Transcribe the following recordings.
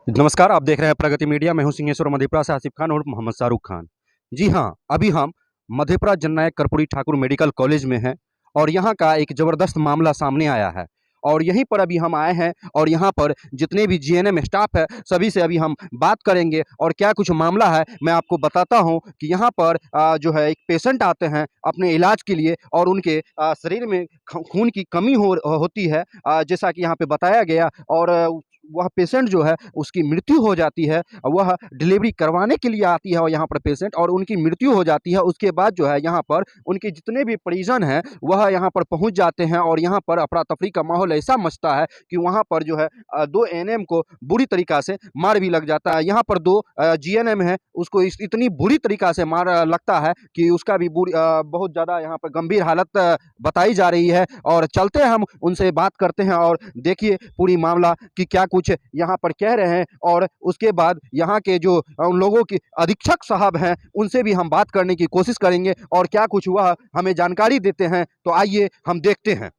नमस्कार, आप देख रहे हैं प्रगति मीडिया। मैं हूं सिंहेश्वर मधेपुरा से आसिफ खान और मोहम्मद शाहरुख खान। जी हां, अभी हम मधेपुरा जननायक कर्पूरी ठाकुर मेडिकल कॉलेज में हैं और यहां का एक ज़बरदस्त मामला सामने आया है और यहीं पर अभी हम आए हैं और यहां पर जितने भी जीएनएम स्टाफ है सभी से अभी हम बात करेंगे और क्या कुछ मामला है मैं आपको बताता हूं कि यहां पर जो है एक पेशेंट आते हैं अपने इलाज के लिए और उनके शरीर में खून की कमी होती है, जैसा कि यहाँ पे बताया गया और वह पेशेंट जो है उसकी मृत्यु हो जाती है। वह डिलीवरी करवाने के लिए आती है और यहाँ पर पेशेंट और उनकी मृत्यु हो जाती है। उसके बाद जो है यहाँ पर उनके जितने भी परिजन हैं वह यहाँ पर पहुँच जाते हैं और यहाँ पर अफरा-तफरी का माहौल ऐसा मचता है कि वहाँ पर जो है 2 एएनएम को बुरी तरीक़ा से मार भी लग जाता है। यहाँ पर 2 जीएनएम है उसको इतनी बुरी तरीक़ा से मार लगता है कि उसका भी बहुत ज़्यादा यहाँ पर गंभीर हालत बताई जा रही है और चलते हैं हम उनसे बात करते हैं और देखिए पूरी मामला कि क्या कुछ यहाँ पर कह रहे हैं और उसके बाद यहाँ के जो उन लोगों के अधीक्षक साहब हैं उनसे भी हम बात करने की कोशिश करेंगे और क्या कुछ वह हमें जानकारी देते हैं। तो आइए हम देखते हैं।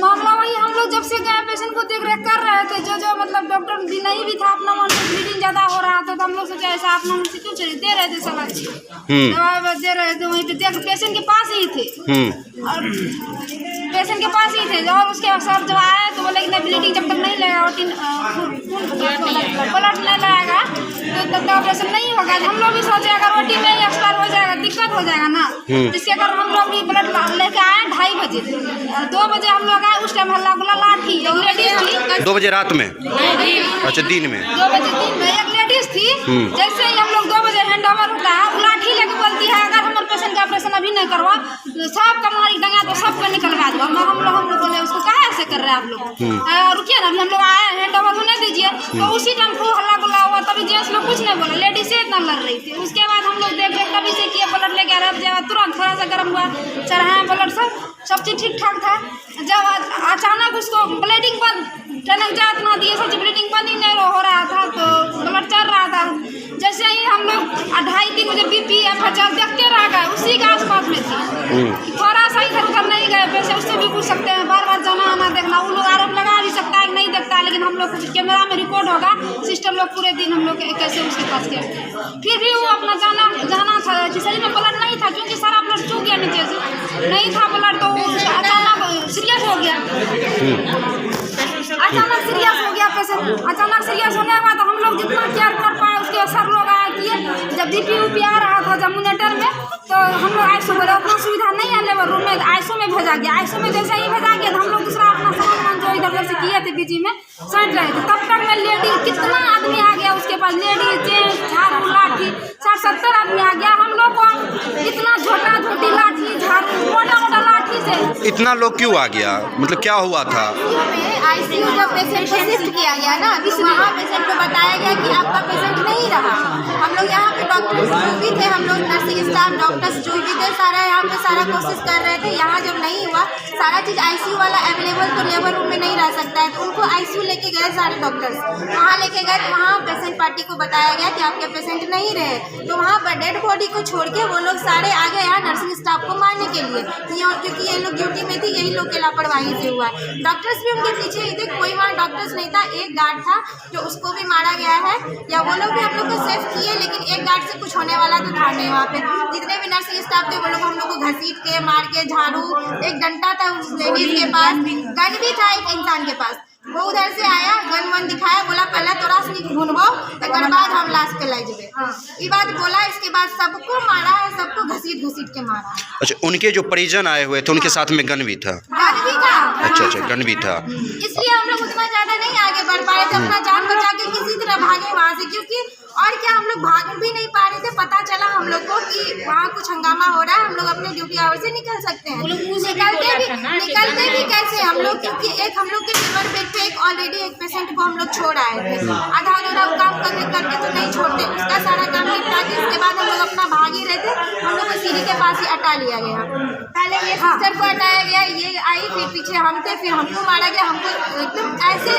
मामला वही हम लोग जब से गए पेशेंट को देख रेख कर रहे थे, जो मतलब डॉक्टर भी नहीं भी था, अपना मन में ब्लीडिंग ज्यादा हो रहा था तो हम लोग सोचे ऐसा अपना मन से क्यों दे रहे थे, सब अच्छी दवा दे रहे थे। वहीं पे देख पेशेंट के पास ही थे और पेशेंट के पास ही थे और उसके बाद जब आए तो बोले कि ब्लीडिंग जब तक नहीं लगेगा ब्लड नहीं लगाएगा तो तब तक ऑपरेशन नहीं होगा। हम लोग भी सोचे अगर ओटी में ही एक्सपायर हो जाएगा दिक्कत हो जाएगा ना, जिसके कारण हम लोग भी ब्लड लेके आए 2:30 बजे। 2 बजे हम लोग आए, उस टाइम हल्ला गुला लाठी एक लेडीज थी। 2 बजे रात में? अच्छा, दिन में 2 बजे दिन में एक लेडीज थी। जैसे ही हम लोग 2 बजे हैंड ओवर होता है वो लाठी लेके बोलती है अगर हमारे पेशेंट का ऑपरेशन अभी नहीं करवा सब का मारी डंगा तो सबको निकलवा दो। हम लोग बोले उसको कहा ऐसे कर रहे हैं आप लोग, रुकिए ना अभी हम लोग आए हैंड ओवर होने दीजिए। तो उसी टाइम खूब हल्ला गुल्ला हुआ, तभी जेंट्स लोग कुछ नहीं बोला, लेडीज से इतना लड़ रही थी। उसके बाद हम लोग देख तभी से किए ब्लड लेके आ रहे, तुरंत थोड़ा सा गर्म हुआ चढ़ाया ब्लड, सब चीज़ ठीक ठाक था। जब अचानक उसको ब्लीडिंग बंद टनक जात ना दिए, सब ब्लीडिंग बंद ही नहीं हो रहा था तो ब्लड चल रहा था। जैसे ही हम लोग 2:30-3 बजे BP FHR देखते रह गए, उसी के आसपास में थी। थोड़ा सा इधर उधर नहीं गए, वैसे उससे भी पूछ सकते हैं, बार बार जाना आना देखना। वो लोग आरोप लगा भी सकता है कि नहीं देखता है, लेकिन हम लोग कैमरा में रिकॉर्ड होगा, सिस्टम लोग पूरे दिन हम लोग कैसे उसके पास गए। फिर भी वो अपना जाना था कि शरीर में ब्लड नहीं था क्योंकि सारा ब्लड चूक गया नीचे से, नहीं था ब्लड तो अचानक सीरियस हो गया। अचानक सीरियस हो गया पेशेंट। अचानक सीरियस होने के बाद हम लोग जितना केयर कर पाए उसके सर लोग आए किए। जब BP आ रहा था जब मॉनिटर में तो हम लोग आईसीयू बोले उतना सुविधा नहीं है लेबर रूम में, आईसीयू में भेजा गया। आईसीयू में जैसे ही भेजा गया तो हम लोग दूसरा अपना सामान जो इधर से किए थे बीजी में सट रहे थे। तब तक में लेडी कितना आदमी आ गया उसके पास, लेडीज जेंट्स झाड़ू लाठी 60-70 आदमी आ गया। हम लोग को इतना छोटा छोटी लाठी झाड़ू मोटा मोटा लाठी से इतना लोग क्यों आ गया, मतलब क्या हुआ था? आईसीयू जब पेशेंट को शिफ्ट किया गया ना, वहाँ पेशेंट को बताया गया कि आपका पेशेंट नहीं रहा। हम लोग यहाँ पे डॉक्टर्स जो भी थे, हम लोग नर्सिंग स्टाफ डॉक्टर्स जो भी थे सारा यहाँ पे सारा कोशिश कर रहे थे। यहाँ जब नहीं हुआ सारा चीज़ आईसीयू वाला अवेलेबल तो लेबर रूम में नहीं रह सकता है, तो उनको आईसीयू लेके गए सारे डॉक्टर्स। वहाँ लेके गए तो वहाँ पेशेंट पार्टी को बताया गया कि आपके पेशेंट नहीं रहे, तो वहाँ पर डेड बॉडी को छोड़ के वो लोग सारे आ गए यहाँ नर्सिंग स्टाफ को मारने के लिए, क्योंकि ये लोग ड्यूटी में थी, यही लोग के लापरवाही से हुआ है। डॉक्टर्स भी उनके पीछे ही थे, कोई वहाँ डॉक्टर्स नहीं था। एक गार्ड था जो उसको भी मारा गया है, या वो लोग भी हम लोग को सेफ किए, लेकिन एक गार्ड से कुछ होने वाला तो था नहीं। वहाँ पे जितने भी नर्सिंग स्टाफ थे वो लोग हम लोग को घसीट के मार के, झाड़ू एक डंडा था उस लेडीज के पास, गन भी था एक इंसान के पास। वो उधर से आया, गन वन दिखाया, बोला पहले तोरा से घूमबो एक बाद हम लाश के लाई जबे, ये बात बोला। इसके बाद सबको मारा है, सबको घसीट घसीट के मारा है। अच्छा, उनके जो परिजन आए हुए थे उनके साथ में गन भी था? गन भी था। अच्छा, गन भी था। इसलिए हम लोग उतना ज्यादा नहीं आगे बढ़ पाए थे, अपना जान बचा के किसी तरह भागे वहाँ से, क्योंकि और क्या हम लोग भाग भी नहीं पा रहे थे। पता चला हम लोग को कि वहाँ कुछ हंगामा हो रहा है, हम लोग अपने ड्यूटी आवर से निकल सकते हैं। निकलते भी कैसे हम लोग, क्योंकि एक हम लोग के लेबर बेड पे एक ऑलरेडी एक पेशेंट को हम लोग छोड़ आए थे, आधा अधूरा काम करके तो नहीं छोड़ते, उसका सारा काम निपटा के इसके बाद हम लोग अपना भाग ही रहे थे। हम लोग को सीढ़ी के पास ही हटा लिया गया। पहले ये सिस्टर को हटाया गया, ये आई, फिर पीछे हम थे, फिर हमको मारा गया। हमको एकदम ऐसे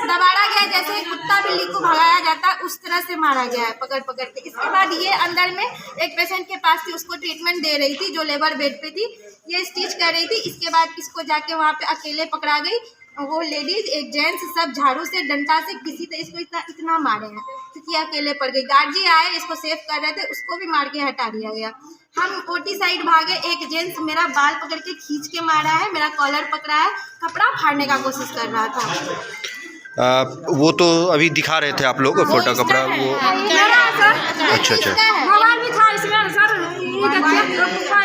दबाड़ा गया जैसे कुत्ता बिल्ली को भगाया जाता है, उस तरह से मारा गया है पकड़ पकड़ के। इसके बाद ये अंदर में एक पेशेंट के पास थी, उसको ट्रीटमेंट दे रही थी जो लेबर बेड पे थी, ये स्टिच कर रही थी। इसके बाद इसको जाके वहाँ पे अकेले पकड़ा गई, वो लेडीज एक जेंट्स सब झाड़ू से डंडा से किसी तरह इसको इतना मारे हैं, क्योंकि अकेले पड़ गई। गार्जियन आए इसको सेव कर रहे थे, उसको भी मार के हटा दिया गया। हम ओटी साइड भागे, एक जेंट्स मेरा बाल पकड़ के खींच के मारा है, मेरा कॉलर पकड़ा है, कपड़ा फाड़ने का कोशिश कर रहा था। वो तो अभी दिखा रहे थे आप लोग फोटो कपड़ा वो। अच्छा मोबाइल भी था इसमें सर,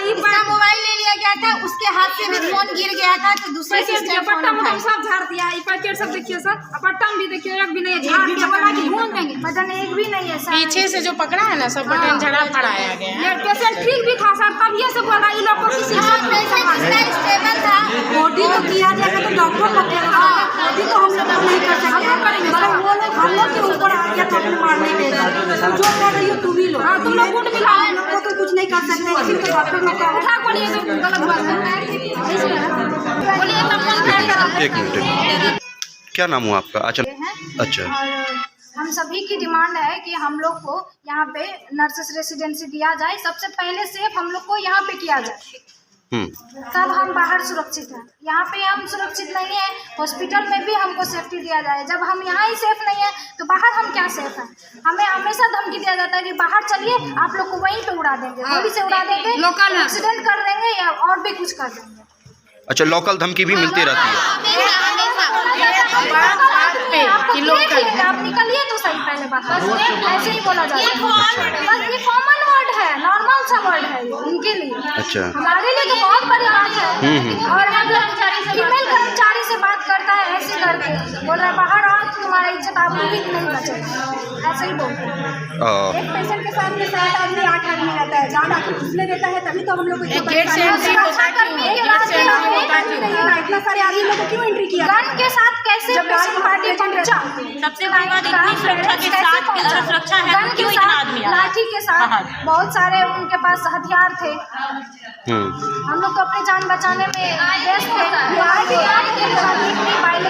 इसका मोबाइल ले लिया गया था, उसके हाथ से भी फोन गिर गया था, तो दूसरे सिस्टम पट्टा में सब झाड़ दिया। ये पैकेट सब देखिए सर, पट्टा भी देखिए, एक भी नहीं है, झाड़ दिया, बोला कि ढूंढ देंगे, बटन एक भी नहीं है सर। पीछे से जो पकड़ा है ना, सब बटन झड़ा फड़ाया गया है। ये पेशेंट ठीक भी था सर, तब ये सब बोला ये लोग को किसी स्टेबल था। बॉडी तो किया जाएगा तो डॉक्टर को देगा, बॉडी तो हम लोग नहीं कर सकते, हम करेंगे सर। वो लोग हम लोग के ऊपर आ गया तो अपने मारने के लिए जो कर रही हो तुम ही लोग। तुम लोग गुट मिला, हम लोग को तो कुछ नहीं कर सकते, लेकिन तो डॉक्टर लोग का उठा को लिए गलत बात है। बोलिए तब मन क्या करा। एक मिनट, क्या नाम हुआ आपका? अच्छा। और हम सभी की डिमांड है कि हम लोग को यहाँ पे नर्सेस रेसिडेंसी दिया जाए। सबसे पहले सेफ हम लोग को यहाँ पे किया जाए, तब हम बाहर सुरक्षित हैं। यहाँ पे हम सुरक्षित नहीं है, हॉस्पिटल में भी हमको सेफ्टी दिया जाए। जब हम यहाँ ही सेफ नहीं है तो बाहर हम क्या सेफ हैं? हमें हमेशा धमकी दिया जाता है कि बाहर चलिए, आप लोग को वहीं पे उड़ा देंगे, गोली से उड़ा देंगे, एक्सीडेंट कर देंगे या और भी कुछ कर देंगे। अच्छा, लोकल धमकी भी मिलती रहती है। आप निकलिए तो सही पहले बाहर, ऐसे ही बोला जाता है। बस ये कॉमन वर्ड है, नॉर्मल सा वर्ड है ये उनके लिए। अच्छा, हमारे लिए तो बहुत बड़ी बात है। और मतलब फीमेल कर्मचारी से बात करता है ऐसे करके, बोल रहा है बाहर आओ तो तुम्हारा इज्जत आप भी नहीं बचेगा, ऐसे ही बोलते हैं। एक पेशेंट के साथ में 7 आदमी 8 आदमी रहता है, ज़्यादा घुसने देता है तभी तो हम लोग को गेट से एंट्री होता है, इतना सारे आदमी लोग को क्यों एंट्री किया? गन के साथ कैसे पेशेंट पार्टी पहुंचा? सबसे बड़ी बात इतनी सुरक्षा के साथ सुरक्षा है तो क्यों इतना आदमी आया? लाठी के साथ बहुत सारे उनके पास हथियार थे। हम लोग को अपनी जान बचाने में व्यस्त थे।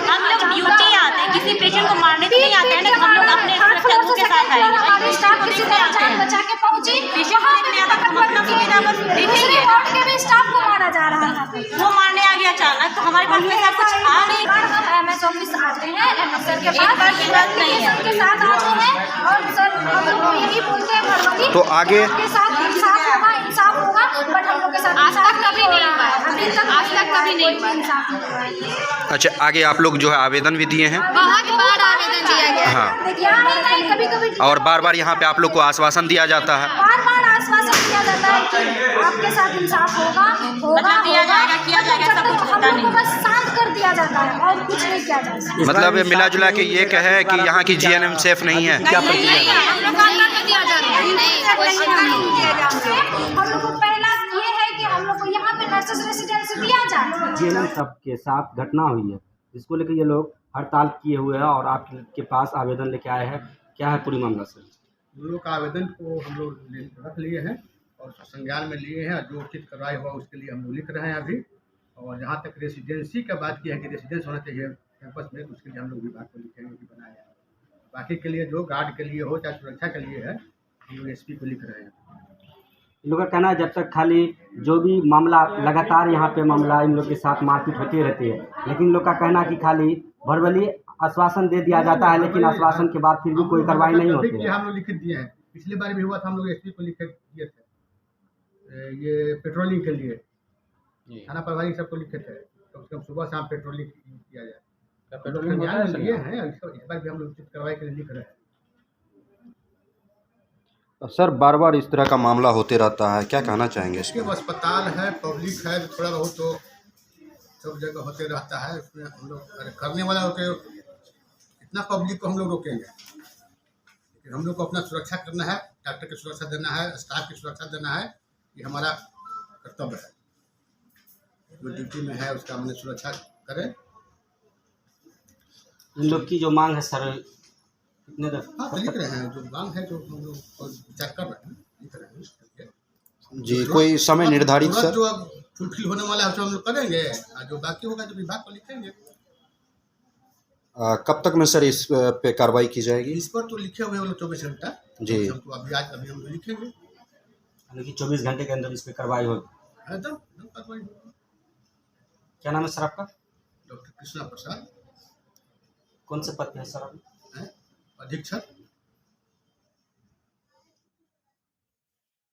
हम लोग ड्यूटी आते हैं, किसी पेशेंट को मारने तो नहीं आते हैं ना, हम लोग अपने सुरक्षा के साथ आएंगे। हमारे स्टाफ किसी तरह जान बचा के पहुंची, पेशेंट को देखने आता तो हम अपना सुविधा बस देखेंगे। वार्ड के भी स्टाफ को मारा जा रहा था। वो मारने आ गया अचानक, तो हमारे पास में सब कुछ था नहीं। हम MS ऑफिस आते हैं, MS सर के पास की बात नहीं है, के साथ आते हैं और सर हम लोग को यही बोलते हैं भगवती तो आगे के साथ इंसाफ होगा, बट हम लोग के साथ आज तक कभी नहीं हुआ है, अभी तक आज तक कभी नहीं हुआ। इंसाफ नहीं हुआ। अच्छा, आगे आप लोग जो है आवेदन भी दिए हैं? बहुत बार आवेदन दिया गया। हाँ, यहाँ ही नहीं, कभी-कभी और बार बार यहाँ पे आप लोग को आश्वासन दिया जाता है? बार-बार आश्वासन दिया जाता है कि आपके साथ इंसाफ होगा, मतलब दिया जाएगा, किया जाएगा, सब कुछ होता नहीं। हम लोग को बस शांत कर दिया जाता है और कुछ नहीं किया जा सकता। मतलब मिला जुला के ये कहे कि यहाँ की GNM सेफ नहीं है? क्या प्रक्रिया है? हम लोग का अंदर नहीं दिया जा रहा है। हम लोग को पहला ये है कि हम लोग को यहाँ पे नर्सेस रेसिडेंसी दिया जाए। GNM सब के साथ घटना हुई है, जिसको लेकर ये लोग हड़ताल किए हुए हैं और आपके पास आवेदन लेके आए हैं। क्या है पूरी मामला सर? हम लोग का आवेदन को हम लोग रख लिए हैं और संज्ञान में लिए हैं। जो उचित कार्रवाई हुआ उसके लिए हम लोग लिख रहे हैं अभी। और जहाँ तक रेसिडेंसी का बात की है कि रेसिडेंस होना चाहिए कैंपस में, तो उसके लिए हम लोग विभाग को लिखेंगे कि बनाया है। बाकी के लिए जो गार्ड के लिए हो चाहे सुरक्षा के लिए है, हम लोग SP को लिख रहे हैं। इन लोगों का कहना है जब तक खाली जो भी मामला लगातार यहाँ पे मामला इन लोग के साथ मारपीट होती रहती है, लेकिन इन लोग का कहना है कि खाली भरबली आश्वासन दे दिया जाता है, लेकिन आश्वासन के बाद फिर भी कोई कार्रवाई नहीं होती है। हम लोग लिखित दिए हैं, पिछली बार भी हुआ था, हम लोग SP को लिखे दिए थे। ये पेट्रोलिंग के लिए थाना प्रभारी सबको लिखे थे, तो उसको सुबह शाम पेट्रोलिंग किया जाए। पेट्रोलिंग लिए हैं, इस बार भी हम लोग उचित कार्रवाई के लिए लिख रहे हैं। सर, बार बार इस तरह का मामला होते रहता है, क्या कहना चाहेंगे इसके? वो अस्पताल है, पब्लिक है, थोड़ा बहुत तो सब जगह होते रहता है। उसमें हम लोग करने वाला होते, इतना पब्लिक को हम लोग रोकेंगे? लेकिन हम लोग को अपना सुरक्षा करना है, डॉक्टर की सुरक्षा देना है, स्टाफ की सुरक्षा देना है, ये हमारा कर्तव्य है। जो ड्यूटी में है उसका हमने सुरक्षा करें। इन लोग की जो मांग है सर, कितने हाँ, तो लिख रहे हैं, जो मांग है जो हम लोग विचार कर रहे हैं, लिख रहे हैं। जी, कोई समय निर्धारित सर? जो फुलफिल होने वाला है उसको हम लोग करेंगे, और जो बाकी होगा जो विभाग को लिखेंगे। कब तक में सर इस पे कार्रवाई की जाएगी? इस पर तो लिखे हुए हैं 24 घंटा जी। हमको अभी हम लोग लिखेंगे, यानी 24 घंटे के अंदर इस पर कार्रवाई होगी। एकदम कार्रवाई होगी। क्या नाम है सर आपका? डॉक्टर कृष्णा प्रसाद कौन से पद पे है सर अभी? हैं, अधीक्षक